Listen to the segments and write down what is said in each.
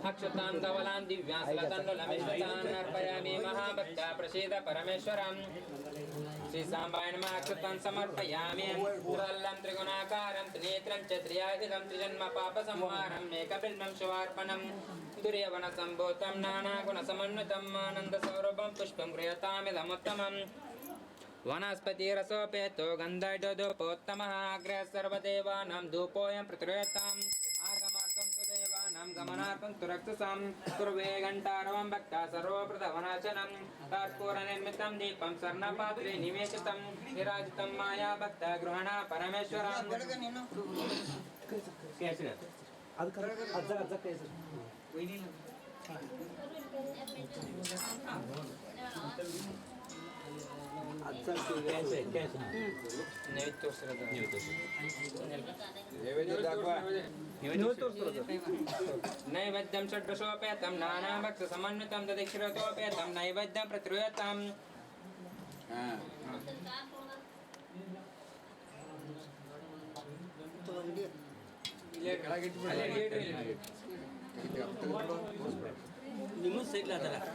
अक्षतां धवलां दिव्यांसलतण्डुलमिष्टान्नर्पयामि महाभक्ता प्रसीद परमेश्वरम् श्री सांबाय नमः अक्षतां समर्पयामि त्रिवल्लं त्रिगुणाकारं त्रिनेत्रं च त्रियायुधं त्रिजन्म पापसंहारम् एकबिल्बं शिवार्पणम् दुर्यवनसम्भूतं नानागुणसमन्वितम् आनन्दसौरभं पुष्पं गृह्यतामिदमुत्तमम् वनस्पतिरसोपेतो गन्धर्वधूपोत्तमः अग्रः सर्वदेवानां धूपोऽयं प्रतिगृह्यताम् आगमार्थं तु देवानां गमनार्थं तु रक्षसां कुर्वे घण्टारवं भक्ता सर्वप्रथमनाशनं कर्पूरनिर्मितं दीपं स्वर्णपात्रे निवेशितं विराजितं माया भक्ता गृहणा परमेश्वरं नैवेद्यं षड्रसोपेतं नानाभक्षसमन्वितं दधिक्षिरतोपेतं नैवेद्यं प्रतिगृह्यताम्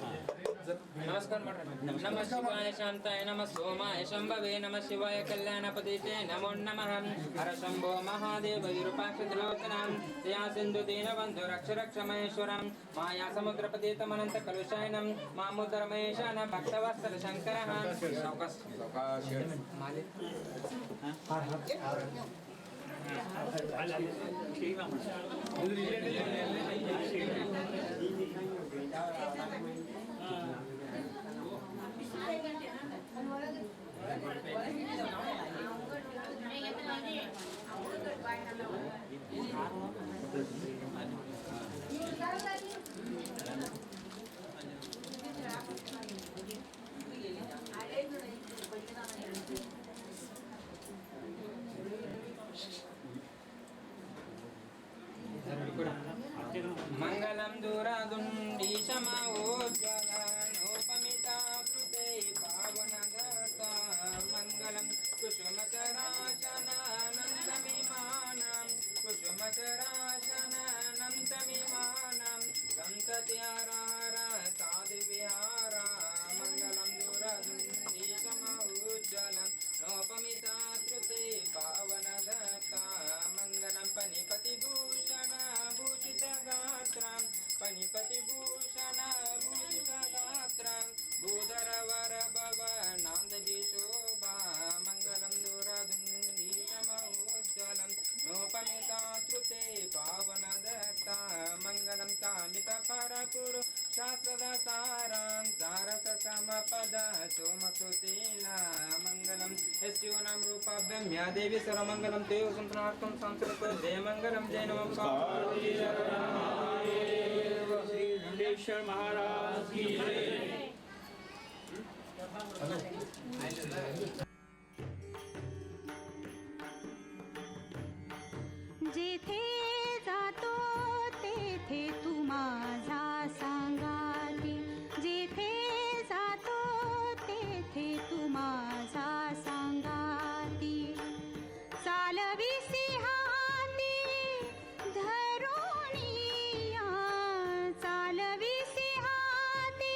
नमस्कार नमः शिवाय शांताय नमः सोमाय शंभवे नमः शिवाय कल्याणपतिते नमो नमः हर शंभो महादेव विरूपाक्षलोचनां दया सिंधु दीनबंधु रक्ष रक्ष महेश्वरं माया समुद्रपतितमनंत कलुषायनं मामुदरमहेशान भक्तवत्सल शंकरः मंगलम दूरादुंडीशमोज्ज्वलनोपमिता कृते पावनगता मंगलम कुसुमचराशनानंदमिमानं कुसुमचराशनानंदमिमानं संतत्यारहर साधिविहारा मंगलम दूरादुंडीशमोज्ज्वलं नोपमिता कृते पावनगता मंगलम पनिपतिभूषण भूषितगात्रं पनिपतिभूषण भूषितगात्रं भूधरवर भवनान्दजी शोभा मङ्गलं दूरधुन्दीशमोज्ज्वलं नोपमिता त्रुते पावनदत्ता मङ्गलं कामितपरपुरु शास्त्रदसारां सारससमपद सोमकृतीला मङ्गलं यस्यूनां रूपाभ्यं या देवी सर्वमङ्गलं ते संस्नार्थं संस्कृत जय मङ्गलं जय नमः श्री रुंडेश्वर महाराज की जय। जेथे जातो तेथे तू माझा सांगाती जेथे जातो तेथे तू माझा सांगाती चालविसी हाती धरुणिया चालविसी हाती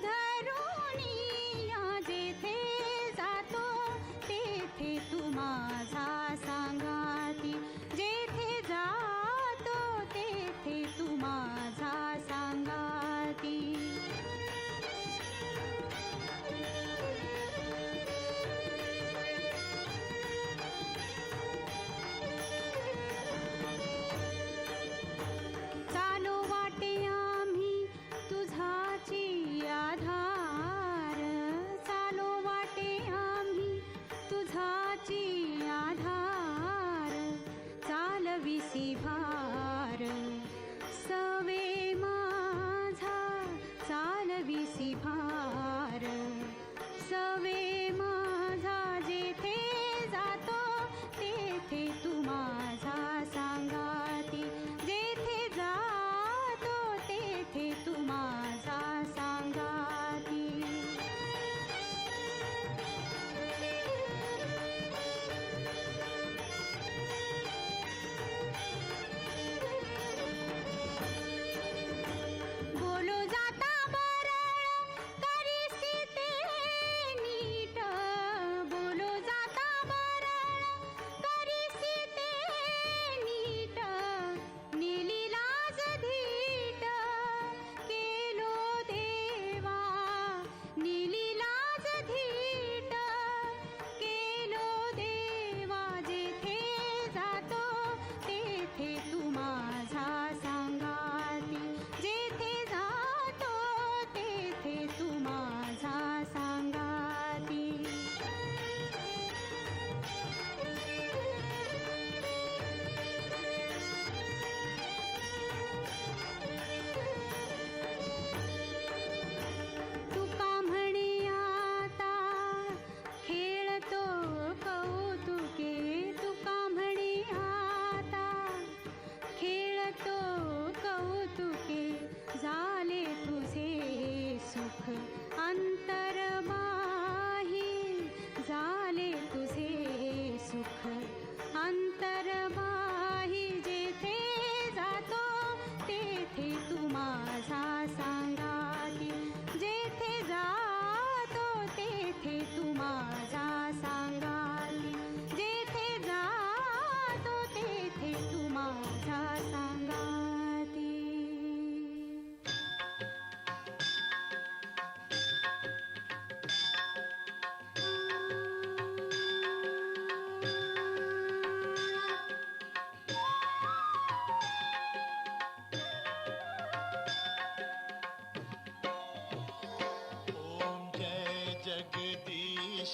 धरुणिया जेथे जातो तेथे तू माझा सांगाती जेथे जातो तेथे तू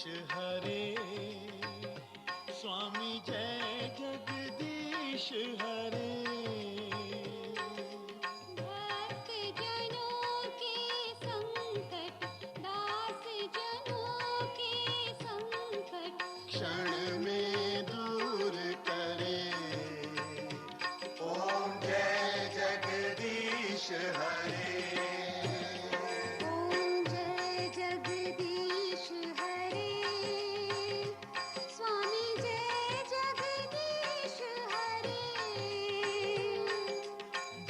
हरे स्वामी जय जगदीश हरे भक्त जनों के संकट दास जनों के संकट क्षण में दूर करे ओम जय जगदीश हरे ओम जय जगदीश हरे स्वामी जय जगदीश हरे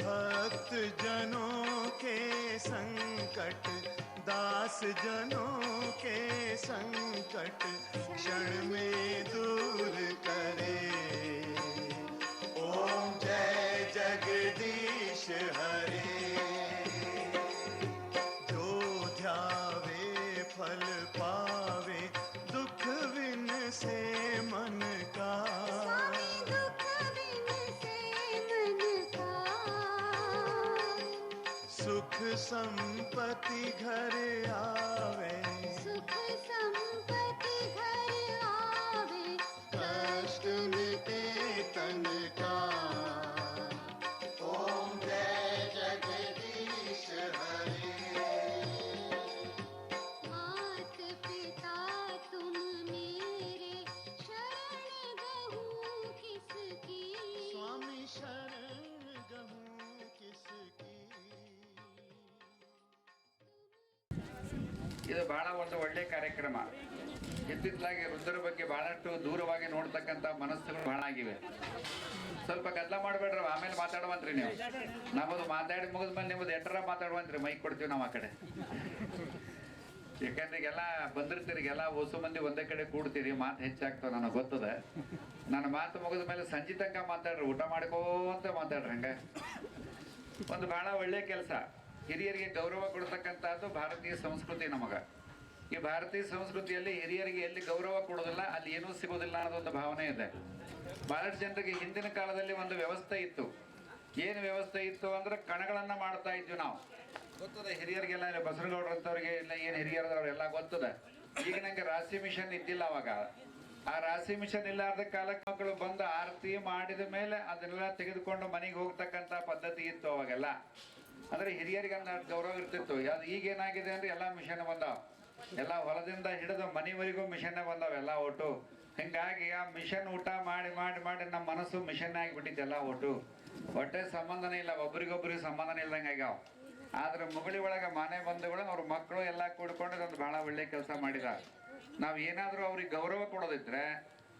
भक्त जनों के संकट दास जनों के संकट क्षण में दूर करे ओम जय जगदीश हरे जो ध्यावे फल पावे दुख विन से मन का स्वामी दुख बिन से मन का सुख संपत्ति घर आवे सुख संपत्ति घर आवे कष्ट मिटे तन का ओम जय जगदीश हरे मात पिता तुम मेरे शरण गहूँ किसकी स्वामी शरण गहूँ किसकी ಇದು ಬಹಳ ಒಂದು ಒಳ್ಳೆ ಕಾರ್ಯಕ್ರಮ. ಇತ್ತಿತ್ತಲಾಗಿ ವೃದ್ಧರ ಬಗ್ಗೆ ಬಹಳಷ್ಟು ದೂರವಾಗಿ ನೋಡ್ತಕ್ಕಂಥ ಮನಸ್ಸುಗಳು ಬಹಳ ಆಗಿವೆ. ಸ್ವಲ್ಪ ಗದ್ದಲ ಮಾಡಬೇಡ್ರಿ, ಆಮೇಲೆ ಮಾತಾಡುವಂತ್ರಿ ನೀವು. ನಮ್ಮದು ಮಾತಾಡಿ ಮುಗಿದ್ಮೇಲೆ ನಿಮ್ಮದು ಎಟ್ಟರ ಮಾತಾಡುವಂತ್ರಿ, ಮೈಕ್ ಕೊಡ್ತೀವಿ ನಾವು ಆ ಕಡೆ. ಯಾಕಂದ್ರೆ ಈಗೆಲ್ಲ ಬಂದಿರ್ತೀರಿ, ಎಲ್ಲ ಹೊಸ ಮಂದಿ ಒಂದೇ ಕಡೆ ಕೂಡ್ತೀರಿ, ಮಾತು ಹೆಚ್ಚಾಗ್ತಾವ ನನಗೆ ಗೊತ್ತದ. ನನ್ನ ಮಾತು ಮುಗಿದ ಮೇಲೆ ಸಂಜೆ ತನಕ ಮಾತಾಡ್ರಿ, ಊಟ ಮಾಡ್ಕೋಂತ ಮಾತಾಡ್ರಿ. ಹಂಗ ಒಂದು ಬಹಳ ಒಳ್ಳೆ ಕೆಲಸ. ಹಿರಿಯರಿಗೆ ಗೌರವ ಕೊಡ್ತಕ್ಕಂಥದ್ದು ಭಾರತೀಯ ಸಂಸ್ಕೃತಿ ನಮಗ. ಈ ಭಾರತೀಯ ಸಂಸ್ಕೃತಿಯಲ್ಲಿ ಹಿರಿಯರಿಗೆ ಎಲ್ಲಿ ಗೌರವ ಕೊಡೋದಿಲ್ಲ ಅಲ್ಲಿ ಏನೂ ಸಿಗೋದಿಲ್ಲ ಅನ್ನೋದೊಂದು ಭಾವನೆ ಇದೆ. ಬಹಳಷ್ಟು ಜನರಿಗೆ ಹಿಂದಿನ ಕಾಲದಲ್ಲಿ ಒಂದು ವ್ಯವಸ್ಥೆ ಇತ್ತು. ಏನು ವ್ಯವಸ್ಥೆ ಇತ್ತು ಅಂದ್ರೆ ಕಣಗಳನ್ನ ಮಾಡ್ತಾ ಇದ್ವಿ ನಾವು. ಗೊತ್ತದ ಹಿರಿಯರಿಗೆಲ್ಲ, ಬಸರಗೌಡ್ರಂತವ್ರಿಗೆ ಇಲ್ಲ ಏನು ಹಿರಿಯರದವ್ರೆಲ್ಲ ಗೊತ್ತದ. ಈಗ ನಂಗೆ ರಾಶಿ ಮಿಷನ್ ಇದ್ದಿಲ್ಲ ಅವಾಗ. ಆ ರಾಶಿ ಮಿಷನ್ ಇಲ್ಲಾರ್ದ ಕಾಲಕ್ಕೆ ಮಕ್ಕಳು ಬಂದು ಆರತಿ ಮಾಡಿದ ಮೇಲೆ ಅದನ್ನೆಲ್ಲ ತೆಗೆದುಕೊಂಡು ಮನೆಗೆ ಹೋಗ್ತಕ್ಕಂಥ ಪದ್ಧತಿ ಇತ್ತು ಅವಾಗೆಲ್ಲ. ಅಂದ್ರೆ ಹಿರಿಯರಿಗೆ ಅಂದ ಗೌರವ ಇರ್ತಿತ್ತು. ಅದು ಈಗ ಏನಾಗಿದೆ ಅಂದ್ರೆ ಎಲ್ಲ ಮಿಷನ್ ಬಂದಾವ, ಎಲ್ಲ ಹೊಲದಿಂದ ಹಿಡಿದು ಮನೆವರೆಗೂ ಮಿಷನ್ ಬಂದಾವ ಎಲ್ಲ ಒಟ್ಟು. ಹಿಂಗಾಗಿ ಆ ಮಿಷನ್ ಊಟ ಮಾಡಿ ಮಾಡಿ ಮಾಡಿ ನಮ್ಮ ಮನಸ್ಸು ಮಿಷನ್ ಆಗಿಬಿಟ್ಟಿತ್ತು ಎಲ್ಲ ಒಟ್ಟು. ಹೊಟ್ಟೆ ಸಂಬಂಧನೇ ಇಲ್ಲ, ಒಬ್ರಿಗೊಬ್ರಿಗೆ ಸಂಬಂಧನೇ ಇಲ್ದಂಗೆ ಆಗ್ಯಾವ. ಆದ್ರೆ ಮುಗಳಿ ಒಳಗೆ ಮನೆ ಬಂಧುಗಳು ಅವ್ರ ಮಕ್ಕಳು ಎಲ್ಲ ಕೂಡ್ಕೊಂಡು ಅದೊಂದು ಬಹಳ ಒಳ್ಳೆ ಕೆಲಸ ಮಾಡಿದ. ನಾವು ಏನಾದರೂ ಅವ್ರಿಗೆ ಗೌರವ ಕೊಡೋದಿದ್ರೆ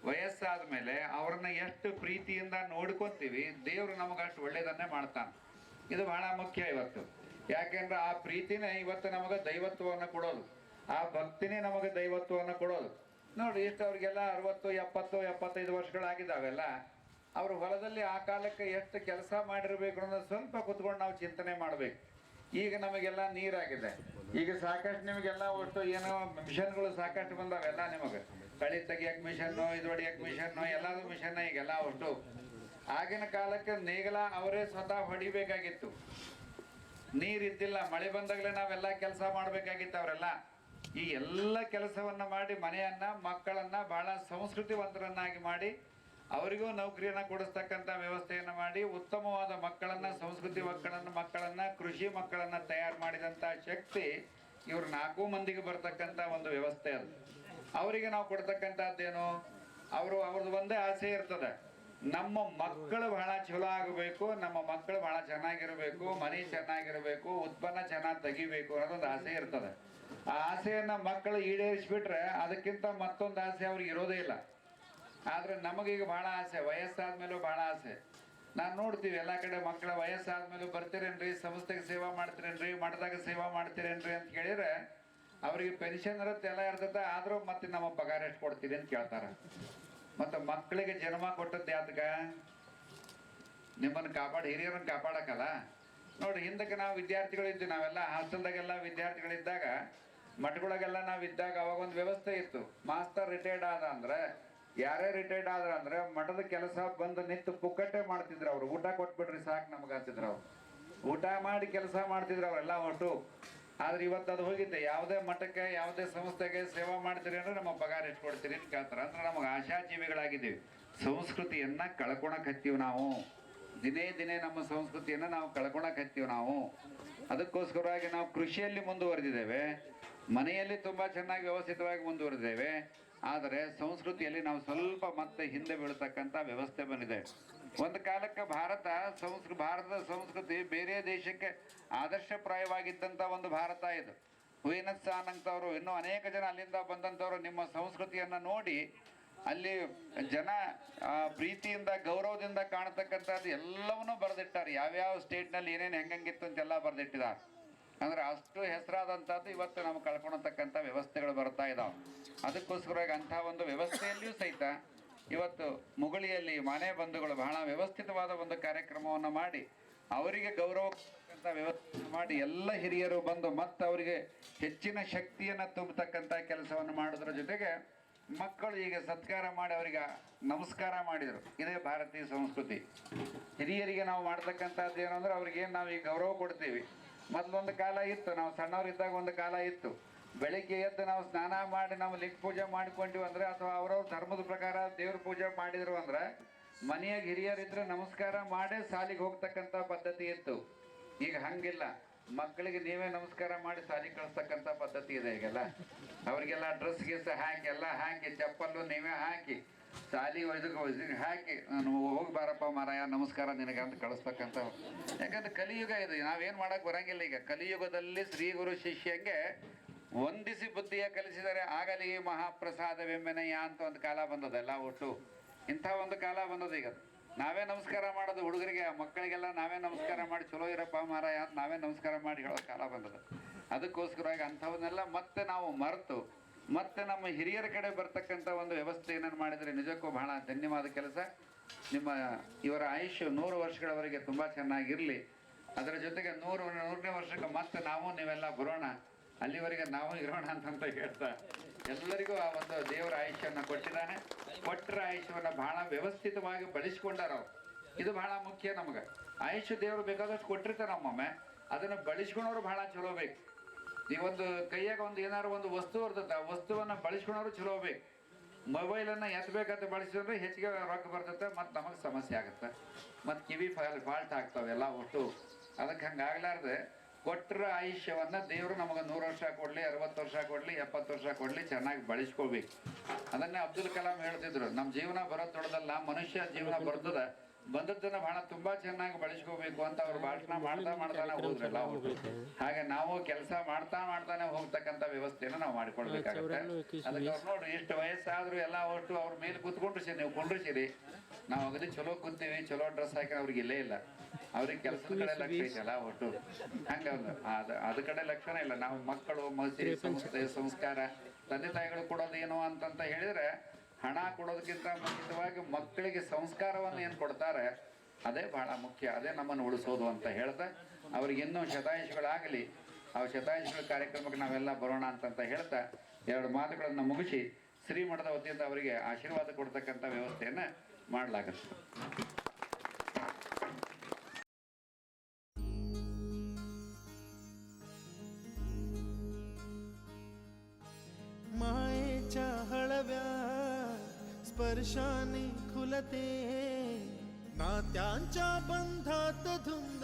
ವಯಸ್ಸಾದ ಮೇಲೆ ಅವ್ರನ್ನ ಎಷ್ಟು ಪ್ರೀತಿಯಿಂದ ನೋಡ್ಕೊಂತೀವಿ, ದೇವ್ರು ನಮಗೆ ಅಷ್ಟು ಒಳ್ಳೇದನ್ನೇ ಮಾಡ್ತಾನೆ. ಇದು ಬಹಳ ಮುಖ್ಯ ಇವತ್ತು. ಯಾಕೆಂದ್ರೆ ಆ ಪ್ರೀತಿನೇ ಇವತ್ತು ನಮಗೆ ದೈವತ್ವವನ್ನು ಕೊಡೋದು, ಆ ಭಕ್ತಿನೇ ನಮಗೆ ದೈವತ್ವವನ್ನು ಕೊಡೋದು. ನೋಡಿ ಎಷ್ಟು ಅವ್ರಿಗೆಲ್ಲ 60, 70, 75 ವರ್ಷಗಳಾಗಿದ್ದಾವೆಲ್ಲ. ಅವ್ರ ಹೊಲದಲ್ಲಿ ಆ ಕಾಲಕ್ಕೆ ಎಷ್ಟು ಕೆಲಸ ಮಾಡಿರ್ಬೇಕು ಅನ್ನೋದು ಸ್ವಲ್ಪ ಕುತ್ಕೊಂಡು ನಾವು ಚಿಂತನೆ ಮಾಡ್ಬೇಕು. ಈಗ ನಮಗೆಲ್ಲ ನೀರಾಗಿದೆ, ಈಗ ಸಾಕಷ್ಟು ನಿಮಗೆಲ್ಲ ಒಟ್ಟು ಏನೋ ಮಿಷನ್ಗಳು ಸಾಕಷ್ಟು ಬಂದಾವೆಲ್ಲ. ನಿಮಗೆ ಕಳಿ ತೆಗಿಯಕ್ಕೆ ಮಿಷನ್ನು, ಇದು ಹೊಡಿಯಕ್ಕೆ ಮಿಷನ್ನು, ಎಲ್ಲದೂ ಮಿಷನ್ ಈಗೆಲ್ಲ ಒಟ್ಟು. ಆಗಿನ ಕಾಲಕ್ಕೆ ನೇಗಲ ಅವರೇ ಸ್ವತಃ ಹೊಡಿಬೇಕಾಗಿತ್ತು, ನೀರಿದ್ದಿಲ್ಲ. ಮಳೆ ಬಂದಾಗಲೇ ನಾವೆಲ್ಲ ಕೆಲಸ ಮಾಡ್ಬೇಕಾಗಿತ್ತು ಅವರೆಲ್ಲ. ಈ ಎಲ್ಲ ಕೆಲಸವನ್ನ ಮಾಡಿ ಮನೆಯನ್ನ ಮಕ್ಕಳನ್ನ ಬಹಳ ಸಂಸ್ಕೃತಿವಂತರನ್ನಾಗಿ ಮಾಡಿ ಅವರಿಗೂ ನೌಕರಿಯನ್ನ ಕೊಡಿಸ್ತಕ್ಕಂಥ ವ್ಯವಸ್ಥೆಯನ್ನ ಮಾಡಿ ಉತ್ತಮವಾದ ಮಕ್ಕಳನ್ನ, ಸಂಸ್ಕೃತಿ ಮಕ್ಕಳನ್ನ ಕೃಷಿ ಮಕ್ಕಳನ್ನ ತಯಾರು ಮಾಡಿದಂತ ಶಕ್ತಿ ಇವ್ರು 4 ಮಂದಿಗೆ ಬರ್ತಕ್ಕಂಥ ಒಂದು ವ್ಯವಸ್ಥೆ ಅದು. ಅವರಿಗೆ ನಾವು ಕೊಡ್ತಕ್ಕಂಥದ್ದೇನು, ಅವ್ರದ್ದು ಒಂದೇ ಆಸೆ ಇರ್ತದೆ, ನಮ್ಮ ಮಕ್ಕಳು ಬಹಳ ಚಲೋ ಆಗಬೇಕು, ನಮ್ಮ ಮಕ್ಕಳು ಬಹಳ ಚೆನ್ನಾಗಿರ್ಬೇಕು, ಮನೆ ಚೆನ್ನಾಗಿರ್ಬೇಕು, ಉತ್ಪನ್ನ ಚೆನ್ನಾಗಿ ತೆಗಿಬೇಕು ಅನ್ನೋದೊಂದು ಆಸೆ ಇರ್ತದೆ. ಆ ಆಸೆಯನ್ನ ಮಕ್ಕಳು ಈಡೇರಿಸ್ಬಿಟ್ರೆ ಅದಕ್ಕಿಂತ ಮತ್ತೊಂದು ಆಸೆ ಅವ್ರಿಗೆ ಇರೋದೇ ಇಲ್ಲ. ಆದ್ರೆ ನಮಗೀಗ ಬಹಳ ಆಸೆ, ವಯಸ್ಸಾದ್ಮೇಲೂ ಬಹಳ ಆಸೆ. ನಾನು ನೋಡ್ತೀವಿ ಎಲ್ಲ ಕಡೆ ಮಕ್ಕಳ ವಯಸ್ಸಾದ್ಮೇಲೂ ಬರ್ತೀರೇನ್ರಿ, ಸಂಸ್ಥೆಗೆ ಸೇವಾ ಮಾಡ್ತೀರೇನ್ರಿ, ಮಠದಾಗ ಸೇವಾ ಮಾಡ್ತೀರೇನ್ರಿ ಅಂತ ಕೇಳಿದ್ರೆ ಅವ್ರಿಗೆ ಪೆನ್ಷನ್ ಇರುತ್ತೆ, ಎಲ್ಲ ಇರ್ತದೆ. ಆದ್ರೂ ಮತ್ತೆ ನಮ್ಮ ಪಗಾರ ಎಷ್ಟು ಕೊಡ್ತೀರಿ ಅಂತ ಕೇಳ್ತಾರ. ಮತ್ತೆ ಮಕ್ಕಳಿಗೆ ಜನ್ಮ ಕೊಟ್ಟದ್ದು ಯಾತಕ? ನಿಮ್ಮನ್ನು ಹಿರಿಯರನ್ನ ಕಾಪಾಡಕಲ್ಲ. ನೋಡಿ, ಹಿಂದಕ್ಕೆ ನಾವು ವಿದ್ಯಾರ್ಥಿಗಳಿದ್ವಿ, ನಾವೆಲ್ಲ ಹಾಸ್ಟೆಲ್ದಾಗೆಲ್ಲ ವಿದ್ಯಾರ್ಥಿಗಳಿದ್ದಾಗ, ಮಠಗಳಿಗೆಲ್ಲ ನಾವಿದ್ದಾಗ ಅವಾಗ ಒಂದು ವ್ಯವಸ್ಥೆ ಇತ್ತು. ಮಾಸ್ತರ್ ರಿಟೈರ್ಡ್ ಆದ ಅಂದ್ರೆ, ಯಾರೇ ರಿಟೈರ್ಡ್ ಆದ್ರ ಅಂದ್ರೆ ಮಠದ ಕೆಲಸ ಬಂದು ನಿಂತು ಪುಕ್ಕಟ್ಟೆ ಮಾಡ್ತಿದ್ರು ಅವ್ರು. ಊಟ ಕೊಟ್ಬಿಡ್ರಿ ಸಾಕು ನಮ್ಗೆ ಅಂತಿದ್ರು ಅವ್ರು. ಊಟ ಮಾಡಿ ಕೆಲಸ ಮಾಡ್ತಿದ್ರು ಅವರೆಲ್ಲ ಒಟ್ಟು. ಆದ್ರೆ ಇವತ್ತು ಅದು ಹೋಗಿದ್ದೆ, ಯಾವುದೇ ಮಠಕ್ಕೆ ಯಾವುದೇ ಸಂಸ್ಥೆಗೆ ಸೇವಾ ಮಾಡ್ತೀರಿ ಅಂದ್ರೆ ನಮ್ಮ ಪಗಾರ ಎಷ್ಟು ಕೊಡ್ತೀರಿ ಅಂತ ಕೇಳ್ತಾರೆ. ಅಂದ್ರೆ ನಮಗೆ ಆಶಾಜೀವಿಗಳಾಗಿದ್ದೀವಿ, ಸಂಸ್ಕೃತಿಯನ್ನ ಕಳ್ಕೊಳಕ್ ಹತ್ತೀವಿ ನಾವು. ದಿನೇ ದಿನೇ ನಮ್ಮ ಸಂಸ್ಕೃತಿಯನ್ನ ನಾವು ಕಳ್ಕೊಳಕ್ ಹತ್ತೀವಿ ನಾವು. ಅದಕ್ಕೋಸ್ಕರವಾಗಿ ನಾವು ಕೃಷಿಯಲ್ಲಿ ಮುಂದುವರೆದಿದ್ದೇವೆ, ಮನೆಯಲ್ಲಿ ತುಂಬಾ ಚೆನ್ನಾಗಿ ವ್ಯವಸ್ಥಿತವಾಗಿ ಮುಂದುವರೆದಿದ್ದೇವೆ. ಆದರೆ ಸಂಸ್ಕೃತಿಯಲ್ಲಿ ನಾವು ಸ್ವಲ್ಪ ಮತ್ತೆ ಹಿಂದೆ ಬೀಳ್ತಕ್ಕಂಥ ವ್ಯವಸ್ಥೆ ಬಂದಿದೆ. ಒಂದು ಕಾಲಕ್ಕೆ ಭಾರತದ ಸಂಸ್ಕೃತಿ ಬೇರೆ ದೇಶಕ್ಕೆ ಆದರ್ಶಪ್ರಾಯವಾಗಿದ್ದಂಥ ಒಂದು ಭಾರತ ಇದು. ಹುಯಿನತ್ ಖಾನ್ ಅಂತವರು ಇನ್ನೂ ಅನೇಕ ಜನ ಅಲ್ಲಿಂದ ಬಂದಂಥವ್ರು ನಿಮ್ಮ ಸಂಸ್ಕೃತಿಯನ್ನು ನೋಡಿ ಅಲ್ಲಿ ಜನ ಪ್ರೀತಿಯಿಂದ ಗೌರವದಿಂದ ಕಾಣತಕ್ಕಂಥದ್ದು ಎಲ್ಲವನ್ನೂ ಬರೆದಿಟ್ಟಾರೆ. ಯಾವ್ಯಾವ ಸ್ಟೇಟ್ನಲ್ಲಿ ಏನೇನು ಹೆಂಗಿತ್ತು ಅಂತೆಲ್ಲ ಬರೆದಿಟ್ಟಿದ್ದಾರೆ. ಅಂದ್ರೆ ಅಷ್ಟು ಹೆಸರಾದಂಥದ್ದು ಇವತ್ತು ನಾವು ಕಳ್ಕೊಳತಕ್ಕಂಥ ವ್ಯವಸ್ಥೆಗಳು ಬರ್ತಾ ಇದ್ದಾವೆ. ಅದಕ್ಕೋಸ್ಕರವಾಗಿ ಅಂಥ ಒಂದು ವ್ಯವಸ್ಥೆಯಲ್ಲಿಯೂ ಸಹಿತ ಇವತ್ತು ಮುಗಳಿಯಲ್ಲಿ ಮನೆ ಬಂಧುಗಳು ಬಹಳ ವ್ಯವಸ್ಥಿತವಾದ ಒಂದು ಕಾರ್ಯಕ್ರಮವನ್ನು ಮಾಡಿ ಅವರಿಗೆ ಗೌರವ ವ್ಯವಸ್ಥೆ ಮಾಡಿ ಎಲ್ಲ ಹಿರಿಯರು ಬಂದು ಮತ್ತೆ ಅವರಿಗೆ ಹೆಚ್ಚಿನ ಶಕ್ತಿಯನ್ನು ತುಂಬತಕ್ಕಂಥ ಕೆಲಸವನ್ನು ಮಾಡೋದ್ರ ಜೊತೆಗೆ ಮಕ್ಕಳು ಈಗ ಸತ್ಕಾರ ಮಾಡಿ ಅವರಿಗೆ ನಮಸ್ಕಾರ ಮಾಡಿದರು. ಇದೇ ಭಾರತೀಯ ಸಂಸ್ಕೃತಿ. ಹಿರಿಯರಿಗೆ ನಾವು ಮಾಡ್ತಕ್ಕಂಥದ್ದು ಏನು ಅಂದ್ರೆ ಅವ್ರಿಗೇನು ನಾವು ಈಗ ಗೌರವ ಕೊಡ್ತೀವಿ. ಮೊದಲೊಂದು ಕಾಲ ಇತ್ತು, ನಾವು ಸಣ್ಣವರಿದ್ದಾಗ ಒಂದು ಕಾಲ ಇತ್ತು, ಬೆಳಿಗ್ಗೆ ಎದ್ದು ನಾವು ಸ್ನಾನ ಮಾಡಿ ನಾವು ಲಿಂಗ ಪೂಜೆ ಮಾಡ್ಕೊಂತೀವಿ ಅಂದ್ರೆ ಅಥವಾ ಅವ್ರವ್ರ ಧರ್ಮದ ಪ್ರಕಾರ ದೇವ್ರ ಪೂಜೆ ಮಾಡಿದ್ರು ಅಂದ್ರೆ ಮನೆಯಾಗ ಹಿರಿಯರಿದ್ರೆ ನಮಸ್ಕಾರ ಮಾಡೇ ಸಾಲಿಗೆ ಹೋಗ್ತಕ್ಕಂಥ ಪದ್ಧತಿ ಇತ್ತು. ಈಗ ಹಂಗಿಲ್ಲ, ಮಕ್ಕಳಿಗೆ ನೀವೇ ನಮಸ್ಕಾರ ಮಾಡಿ ಸಾಲಿಗೆ ಕಳಿಸ್ತಕ್ಕಂಥ ಪದ್ಧತಿ ಇದೆ ಈಗೆಲ್ಲ. ಅವರಿಗೆಲ್ಲ ಡ್ರೆಸ್ ಗೀಸ್ ಹಾಕಿ ಎಲ್ಲ ಹಾಕಿ ಚಪ್ಪಲ್ಲು ನೀವೇ ಹಾಕಿ ಸಾಲಿ ಇದಕ್ಕೆ ಹಾಕಿ ನಾನು ಹೋಗಿ ಬಾರಪ್ಪ ಮಾರಾಯ ನಮಸ್ಕಾರ ನಿನಗೆ ಅಂತ ಕಳಿಸ್ತಕ್ಕಂಥ. ಯಾಕಂದ್ರೆ ಕಲಿಯುಗ ಇದು, ನಾವೇನು ಮಾಡಕ್ ಬರಂಗಿಲ್ಲ. ಈಗ ಕಲಿಯುಗದಲ್ಲಿ ಶ್ರೀ ಗುರು ಶಿಷ್ಯಂಗೆ ವಂದಿಸಿ ಬುದ್ಧಿಯ ಕಲಿಸಿದರೆ ಆಗಲಿ ಮಹಾಪ್ರಸಾದವೆಂಬೆನಯ್ಯ ಅಂತ ಒಂದು ಕಾಲ ಬಂದದಲ್ಲ ಒಟ್ಟು. ಇಂಥ ಒಂದು ಕಾಲ ಬಂದದ. ಈಗ ನಾವೇ ನಮಸ್ಕಾರ ಮಾಡೋದು ಹುಡುಗರಿಗೆ, ಮಕ್ಕಳಿಗೆಲ್ಲ ನಾವೇ ನಮಸ್ಕಾರ ಮಾಡಿ ಚಲೋ ಇರಪ್ಪ ಮಾರಾಯ ಅಂತ ನಾವೇ ನಮಸ್ಕಾರ ಮಾಡಿ ಹೇಳೋ ಕಾಲ ಬಂದದ. ಅದಕ್ಕೋಸ್ಕರವಾಗಿ ಅಂಥವನ್ನೆಲ್ಲ ಮತ್ತೆ ನಾವು ಮರೆತು ಮತ್ತೆ ನಮ್ಮ ಹಿರಿಯರ ಕಡೆ ಬರ್ತಕ್ಕಂಥ ಒಂದು ವ್ಯವಸ್ಥೆ ಏನಾರು ಮಾಡಿದರೆ ನಿಜಕ್ಕೂ ಬಹಳ ಧನ್ಯವಾದ ಕೆಲಸ. ಇವರ ಆಯುಷ್ಯ 100 ವರ್ಷಗಳವರೆಗೆ ತುಂಬ ಚೆನ್ನಾಗಿರಲಿ. ಅದರ ಜೊತೆಗೆ 100ನೇ ವರ್ಷಕ್ಕೆ ಮತ್ತೆ ನೀವೆಲ್ಲ ಬರೋಣ, ಅಲ್ಲಿವರೆಗೆ ನಾವು ಇರೋಣ ಅಂತ ಹೇಳ್ತಾ ಎಲ್ಲರಿಗೂ ಆ ಒಂದು ದೇವರ ಆಯುಷ್ಯವನ್ನು ಕೊಟ್ಟಿದ್ದಾನೆ. ಕೊಟ್ಟರ ಆಯುಷ್ಯವನ್ನು ಬಹಳ ವ್ಯವಸ್ಥಿತವಾಗಿ ಬಳಸ್ಕೊಂಡಾರ ಅವ್ರು. ಇದು ಬಹಳ ಮುಖ್ಯ. ನಮಗೆ ಆಯುಷ್ಯ ದೇವರು ಬೇಕಾದಷ್ಟು ಕೊಟ್ಟಿರ್ತಾರೆ ನಮ್ಮೊಮ್ಮೆ, ಅದನ್ನು ಬಳಸ್ಕೊಳೋರು ಬಹಳ ಚಲೋ ಬೇಕು. ಈ ಒಂದು ಕೈಯಾಗ ಒಂದು ಏನಾರು ಒಂದು ವಸ್ತು ಬರ್ತದೆ, ಆ ವಸ್ತುವನ್ನು ಬಳಸ್ಕೊಳೋರು ಚಲೋ ಬೇಕು. ಮೊಬೈಲನ್ನು ಎತ್ತಬೇಕಂತ ಬಳಸಿದ್ರೆ ಹೆಚ್ಚಿಗೆ ರೊಕ್ಕ ಬರ್ತದೆ, ಮತ್ತು ನಮಗೆ ಸಮಸ್ಯೆ ಆಗುತ್ತೆ, ಮತ್ತು ಕಿವಿ ಫಾಲ್ಟ್ ಆಗ್ತಾವೆಲ್ಲ ಒಟ್ಟು. ಅದಕ್ಕೆ ಹಂಗಾಗ್ಲಾರ್ದೆ ಕೊಟ್ಟರ ಆಯುಷ್ಯವನ್ನು ದೇವರು ನಮಗೆ 100 ವರ್ಷ ಕೊಡಲಿ, 60 ವರ್ಷ ಕೊಡಲಿ, 70 ವರ್ಷ ಕೊಡಲಿ, ಚೆನ್ನಾಗಿ ಬಳಸ್ಕೋಬೇಕು. ಅದನ್ನೇ ಅಬ್ದುಲ್ ಕಲಾಂ ಹೇಳ್ತಿದ್ರು, ನಮ್ಮ ಜೀವನ ಬರೋದು ದೊಡ್ಡದಲ್ಲ, ಮನುಷ್ಯ ಜೀವನ ಬರ್ತದೆ, ಬಂದದ್ದನ್ನು ಬಹಳ ತುಂಬಾ ಚೆನ್ನಾಗಿ ಬಳಸ್ಕೋಬೇಕು ಅಂತ ಅವ್ರು ಭಾಷಣ ಮಾಡ್ತಾನೆ ಹೋದ್ರಲ್ಲ. ಹಾಗೆ ನಾವು ಕೆಲಸ ಮಾಡ್ತಾನೆ ಹೋಗ್ತಕ್ಕಂಥ ವ್ಯವಸ್ಥೆಯನ್ನು ನಾವು ಮಾಡಿಕೊಡ್ಬೇಕಾಗುತ್ತೆ. ಅದಕ್ಕೆ ಅವ್ರು ನೋಡ್ರಿ, ಇಷ್ಟು ವಯಸ್ಸಾದ್ರು ಎಲ್ಲ ಒಟ್ಟು ಅವ್ರ ಮೇಲೆ ಕೂತ್ಕೊಂಡ್ರಿ, ನೀವು ಕೊಂಡ್ರಿಸಿರಿ, ನಾವು ಅಗದಿ ಚಲೋ ಕೂತೀವಿ, ಚಲೋ ಡ್ರೆಸ್ ಹಾಕಿ ಅವ್ರಿಗೆ ಇಲ್ಲೇ ಇಲ್ಲ, ಅವ್ರಿಗೆ ಕೆಲಸದ ಕಡೆ ಲಕ್ಷ ಐತಲ್ಲ ಒಟ್ಟು. ಹಂಗ ಅದ ಕಡೆ ಲಕ್ಷಣ ಇಲ್ಲ. ನಾವು ಮಕ್ಕಳು ಮಸೀದಿ ಸಂಸ್ಥೆ ಸಂಸ್ಕಾರ ತಂದೆ ತಾಯಿಗಳು ಕೊಡೋದು ಏನು ಅಂತಂತ ಹೇಳಿದ್ರೆ, ಹಣ ಕೊಡೋದಕ್ಕಿಂತ ಮುಂಚಿತವಾಗಿ ಮಕ್ಕಳಿಗೆ ಸಂಸ್ಕಾರವನ್ನು ಏನು ಕೊಡ್ತಾರೆ ಅದೇ ಬಹಳ ಮುಖ್ಯ, ಅದೇ ನಮ್ಮನ್ನು ಉಳಿಸೋದು ಅಂತ ಹೇಳ್ತಾ ಅವ್ರಿಗೆ ಇನ್ನೂ ಶತಾಯುಷಿಗಳಾಗಲಿ, ಆ ಶತಾಯುಷಿಗಳ ಕಾರ್ಯಕ್ರಮಕ್ಕೆ ನಾವೆಲ್ಲ ಬರೋಣ ಅಂತಂತ ಹೇಳ್ತಾ 2 ಮಾತುಗಳನ್ನು ಮುಗಿಸಿ ಶ್ರೀಮಠದ ವತಿಯಿಂದ ಅವರಿಗೆ ಆಶೀರ್ವಾದ ಕೊಡ್ತಕ್ಕಂಥ ವ್ಯವಸ್ಥೆಯನ್ನು ಮಾಡಲಾಗುತ್ತೆ. मायेच्या हळव्या स्पर्शाने खुलते नात्यांच्या बंधात धुंद